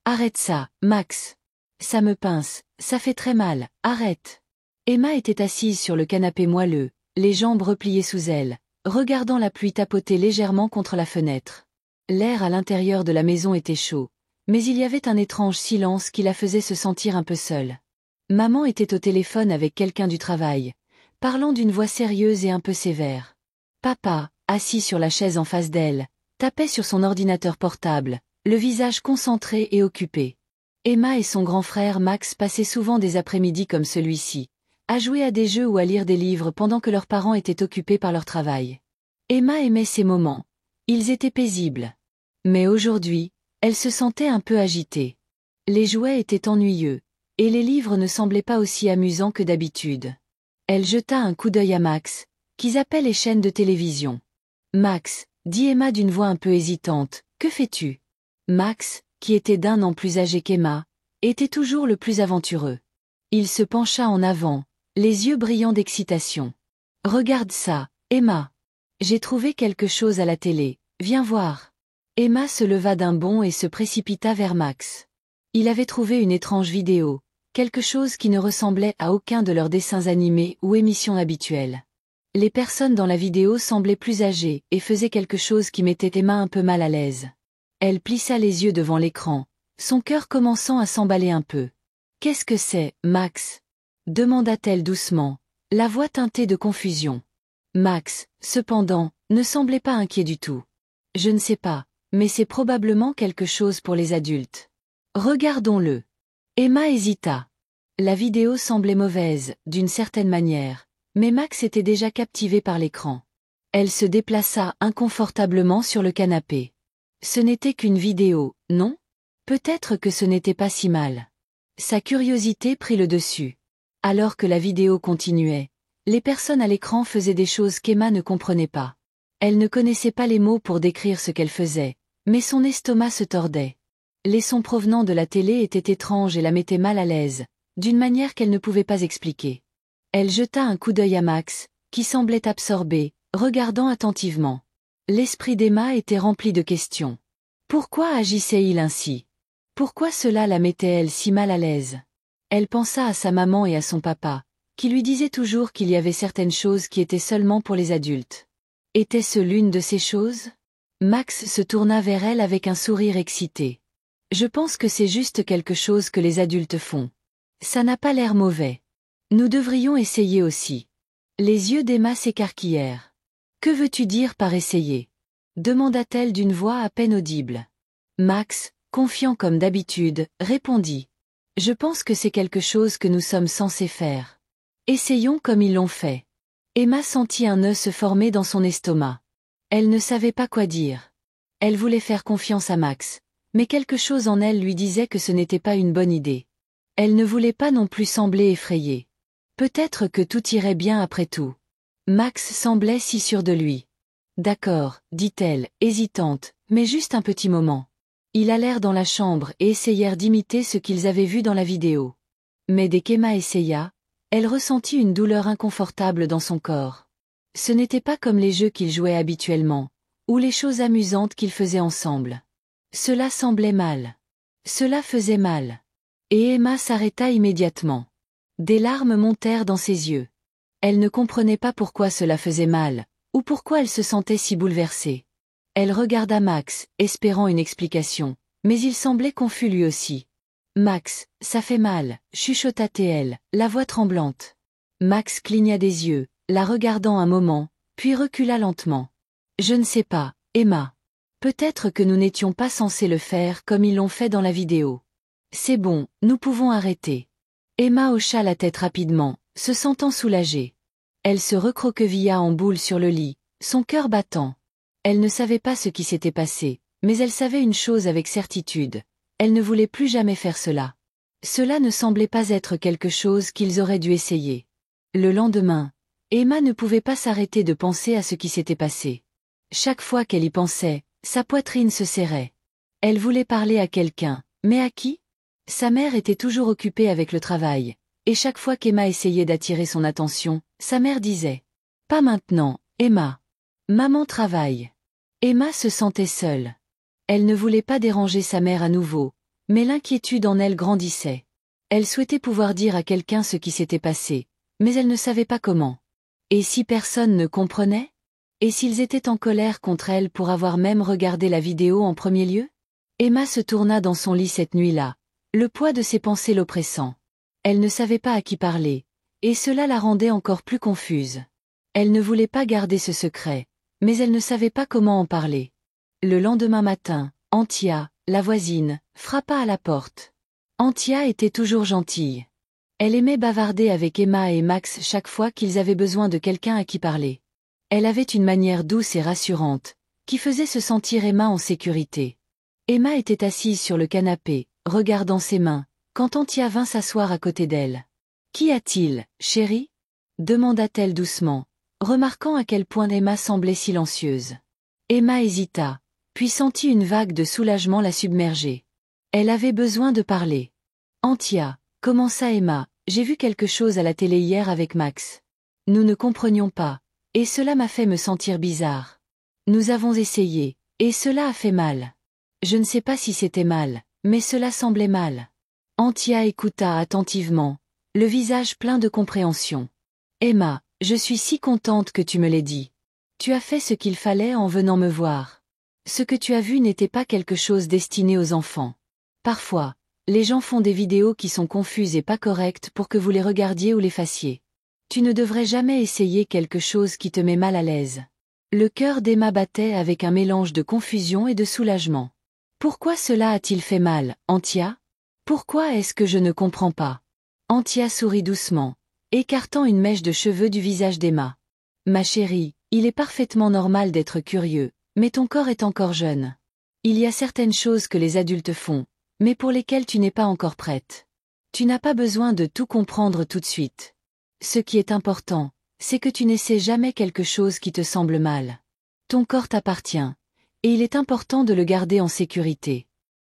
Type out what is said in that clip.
Arrête ça, Max. Ça me pince, ça fait très mal, arrête. Emma était assise sur le canapé moelleux, les jambes repliées sous elle, regardant la pluie tapoter légèrement contre la fenêtre. L'air à l'intérieur de la maison était chaud, mais il y avait un étrange silence qui la faisait se sentir un peu seule. Maman était au téléphone avec quelqu'un du travail, parlant d'une voix sérieuse et un peu sévère. Papa, assis sur la chaise en face d'elle, tapait sur son ordinateur portable, le visage concentré et occupé. Emma et son grand frère Max passaient souvent des après-midi comme celui-ci, à jouer à des jeux ou à lire des livres pendant que leurs parents étaient occupés par leur travail. Emma aimait ces moments. Ils étaient paisibles. Mais aujourd'hui, elle se sentait un peu agitée. Les jouets étaient ennuyeux, et les livres ne semblaient pas aussi amusants que d'habitude. Elle jeta un coup d'œil à Max, qui zappait les chaînes de télévision. Max, dit Emma d'une voix un peu hésitante, que fais-tu? Max, qui était d'1 an plus âgé qu'Emma, était toujours le plus aventureux. Il se pencha en avant, les yeux brillants d'excitation. Regarde ça, Emma. J'ai trouvé quelque chose à la télé, viens voir. Emma se leva d'un bond et se précipita vers Max. Il avait trouvé une étrange vidéo, quelque chose qui ne ressemblait à aucun de leurs dessins animés ou émissions habituelles. Les personnes dans la vidéo semblaient plus âgées et faisaient quelque chose qui mettait Emma un peu mal à l'aise. Elle plissa les yeux devant l'écran, son cœur commençant à s'emballer un peu. « Qu'est-ce que c'est, Max ?» demanda-t-elle doucement, la voix teintée de confusion. Max, cependant, ne semblait pas inquiet du tout. « Je ne sais pas, mais c'est probablement quelque chose pour les adultes. Regardons-le. » Emma hésita. La vidéo semblait mauvaise, d'une certaine manière, mais Max était déjà captivé par l'écran. Elle se déplaça inconfortablement sur le canapé. Ce n'était qu'une vidéo, non? Peut-être que ce n'était pas si mal. Sa curiosité prit le dessus. Alors que la vidéo continuait, les personnes à l'écran faisaient des choses qu'Emma ne comprenait pas. Elle ne connaissait pas les mots pour décrire ce qu'elle faisait, mais son estomac se tordait. Les sons provenant de la télé étaient étranges et la mettaient mal à l'aise, d'une manière qu'elle ne pouvait pas expliquer. Elle jeta un coup d'œil à Max, qui semblait absorbé, regardant attentivement. L'esprit d'Emma était rempli de questions. Pourquoi agissait-il ainsi? Pourquoi cela la mettait-elle si mal à l'aise? Elle pensa à sa maman et à son papa, qui lui disaient toujours qu'il y avait certaines choses qui étaient seulement pour les adultes. Était-ce l'une de ces choses? Max se tourna vers elle avec un sourire excité. Je pense que c'est juste quelque chose que les adultes font. Ça n'a pas l'air mauvais. Nous devrions essayer aussi. Les yeux d'Emma s'écarquillèrent. Que veux-tu dire par essayer? Demanda-t-elle d'une voix à peine audible. Max, confiant comme d'habitude, répondit. Je pense que c'est quelque chose que nous sommes censés faire. Essayons comme ils l'ont fait. Emma sentit un nœud se former dans son estomac. Elle ne savait pas quoi dire. Elle voulait faire confiance à Max, mais quelque chose en elle lui disait que ce n'était pas une bonne idée. Elle ne voulait pas non plus sembler effrayée. Peut-être que tout irait bien après tout. Max semblait si sûr de lui. D'accord, dit-elle, hésitante, mais juste un petit moment. Ils allèrent dans la chambre et essayèrent d'imiter ce qu'ils avaient vu dans la vidéo. Mais dès qu'Emma essaya, elle ressentit une douleur inconfortable dans son corps. Ce n'était pas comme les jeux qu'ils jouaient habituellement, ou les choses amusantes qu'ils faisaient ensemble. Cela semblait mal. Cela faisait mal. Et Emma s'arrêta immédiatement. Des larmes montèrent dans ses yeux. Elle ne comprenait pas pourquoi cela faisait mal, ou pourquoi elle se sentait si bouleversée. Elle regarda Max, espérant une explication, mais il semblait confus lui aussi. « Max, ça fait mal, chuchota-t-elle, la voix tremblante. Max cligna des yeux, la regardant un moment, puis recula lentement. « Je ne sais pas, Emma. Peut-être que nous n'étions pas censés le faire comme ils l'ont fait dans la vidéo. C'est bon, nous pouvons arrêter. » Emma hocha la tête rapidement, se sentant soulagée. Elle se recroquevilla en boule sur le lit, son cœur battant. Elle ne savait pas ce qui s'était passé, mais elle savait une chose avec certitude. Elle ne voulait plus jamais faire cela. Cela ne semblait pas être quelque chose qu'ils auraient dû essayer. Le lendemain, Emma ne pouvait pas s'arrêter de penser à ce qui s'était passé. Chaque fois qu'elle y pensait, sa poitrine se serrait. Elle voulait parler à quelqu'un, mais à qui? Sa mère était toujours occupée avec le travail, et chaque fois qu'Emma essayait d'attirer son attention, sa mère disait « Pas maintenant, Emma. Maman travaille. » Emma se sentait seule. Elle ne voulait pas déranger sa mère à nouveau, Mais l'inquiétude en elle grandissait. Elle souhaitait pouvoir dire à quelqu'un ce qui s'était passé, mais elle ne savait pas comment. Et si personne ne comprenait? Et s'ils étaient en colère contre elle pour avoir même regardé la vidéo en premier lieu? Emma se tourna dans son lit cette nuit-là, le poids de ses pensées l'oppressant. Elle ne savait pas à qui parler, et cela la rendait encore plus confuse. Elle ne voulait pas garder ce secret, mais elle ne savait pas comment en parler. Le lendemain matin, Antia, la voisine, frappa à la porte. Antia était toujours gentille. Elle aimait bavarder avec Emma et Max chaque fois qu'ils avaient besoin de quelqu'un à qui parler. Elle avait une manière douce et rassurante, qui faisait se sentir Emma en sécurité. Emma était assise sur le canapé, regardant ses mains, quand Antia vint s'asseoir à côté d'elle. « Qu'y a-t-il, chérie ?» demanda-t-elle doucement, remarquant à quel point Emma semblait silencieuse. Emma hésita, puis sentit une vague de soulagement la submerger. Elle avait besoin de parler. « Antia, commença Emma, j'ai vu quelque chose à la télé hier avec Max. Nous ne comprenions pas, et cela m'a fait me sentir bizarre. Nous avons essayé, et cela a fait mal. Je ne sais pas si c'était mal, mais cela semblait mal. » Antia écouta attentivement, le visage plein de compréhension. « Emma, je suis si contente que tu me l'aies dit. Tu as fait ce qu'il fallait en venant me voir. Ce que tu as vu n'était pas quelque chose destiné aux enfants. Parfois, les gens font des vidéos qui sont confuses et pas correctes pour que vous les regardiez ou les fassiez. Tu ne devrais jamais essayer quelque chose qui te met mal à l'aise. » Le cœur d'Emma battait avec un mélange de confusion et de soulagement. « Pourquoi cela a-t-il fait mal, Antia? Pourquoi est-ce que je ne comprends pas ?» Antia sourit doucement, écartant une mèche de cheveux du visage d'Emma. « Ma chérie, il est parfaitement normal d'être curieux, mais ton corps est encore jeune. Il y a certaines choses que les adultes font, mais pour lesquelles tu n'es pas encore prête. Tu n'as pas besoin de tout comprendre tout de suite. Ce qui est important, c'est que tu n'essaies jamais quelque chose qui te semble mal. Ton corps t'appartient, et il est important de le garder en sécurité.